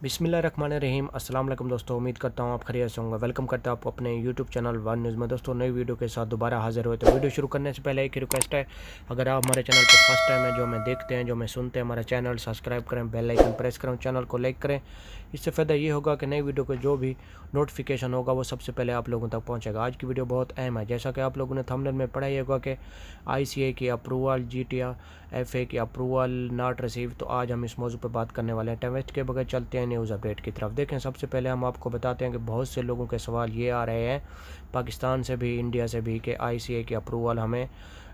बिस्मिल्लाह रहमान रहीम। अस्सलाम वालेकुम दोस्तों, उम्मीद करता हूँ आप खैरियत से होंगे। वेलकम करता हूँ आपको अपने यूट्यूब चैनल वन न्यूज़ में। दोस्तों नई वीडियो के साथ दोबारा हाजिर हुए। तो वीडियो शुरू करने से पहले एक ही रिक्वेस्ट है, अगर आप हमारे चैनल पर फर्स्ट टाइम है, जो हमें देखते हैं, जो हमें सुनते हैं, हमारा चैनल सब्सक्राइब करें, बेल आइकन प्रेस करें, चैनल को लाइक करें। इससे फ़ायदा ये होगा कि नई वीडियो को जो भी नोटिफिकेशन होगा वो सबसे पहले आप लोगों तक पहुँचेगा। आज की वीडियो बहुत अहम है। जैसा कि आप लोगों ने थंबनेल में पढ़ा ही होगा कि ICA की अप्रूवल, GDRFA की अप्रूवल नॉट रिसीव। तो आज हम इस मौजू पर बात करने वाले हैं। टाइम वेस्ट के बगैर चलते हैं न्यूज़ अपडेट की तरफ। देखें, सबसे पहले हम आपको बताते हैं कि बहुत से लोगों के सवाल ये आ रहे हैं, पाकिस्तान से भी, इंडिया से भी, कि ICA की अप्रूवल हमें,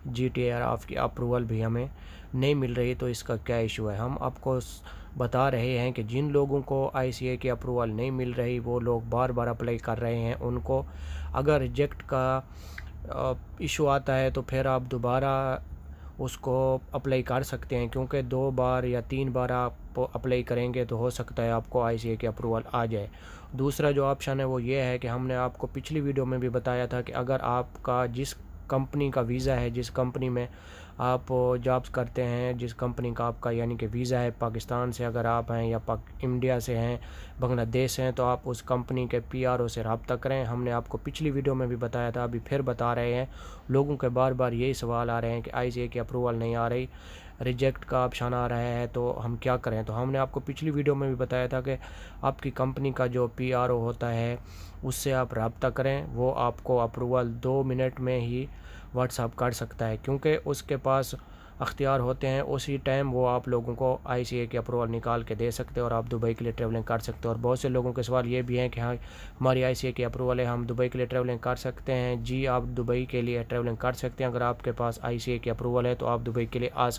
GDRFA की अप्रूवल भी हमें नहीं मिल रही, तो इसका क्या इशू है। हम आपको बता रहे हैं कि जिन लोगों को ICA की अप्रूवल नहीं मिल रही, वो लोग बार बार अप्लाई कर रहे हैं। उनको अगर रिजेक्ट का इशू आता है तो फिर आप दोबारा उसको अप्लाई कर सकते हैं, क्योंकि 2 बार या 3 बार आप अप्लाई करेंगे तो हो सकता है आपको ICA की अप्रूवल आ जाए। दूसरा जो ऑप्शन है वो ये है कि हमने आपको पिछली वीडियो में भी बताया था कि अगर आपका जिस कंपनी का वीज़ा है, जिस कंपनी में आप जॉब्स करते हैं, जिस कंपनी का आपका यानी कि वीज़ा है, पाकिस्तान से अगर आप हैं या इंडिया से हैं, बांग्लादेश हैं, तो आप उस कंपनी के PRO से रब्ता करें। हमने आपको पिछली वीडियो में भी बताया था, अभी फिर बता रहे हैं। लोगों के बार बार यही सवाल आ रहे हैं कि ICA की अप्रूवल नहीं आ रही, रिजेक्ट का ऑप्शन आ रहा है, तो हम क्या करें। तो हमने आपको पिछली वीडियो में भी बताया था कि आपकी कंपनी का जो PRO होता है उससे आप रब्ता करें, वो आपको अप्रूवल 2 मिनट में ही व्हाट्सअप कर सकता है, क्योंकि उसके पास अख्तियार होते हैं। उसी टाइम वो आप लोगों को ICA की अप्रूवल निकाल के दे सकते हैं और आप दुबई के लिए ट्रैवलिंग कर सकते हैं। और बहुत से लोगों के सवाल ये भी हैं कि हाँ, हमारी ICA की अप्रूवल है, हम दुबई के लिए ट्रैवलिंग कर सकते हैं। जी, आप दुबई के लिए ट्रैवलिंग कर सकते हैं। अगर आपके पास ICA की अप्रूवल है तो आप दुबई के लिए आ सकते हैं।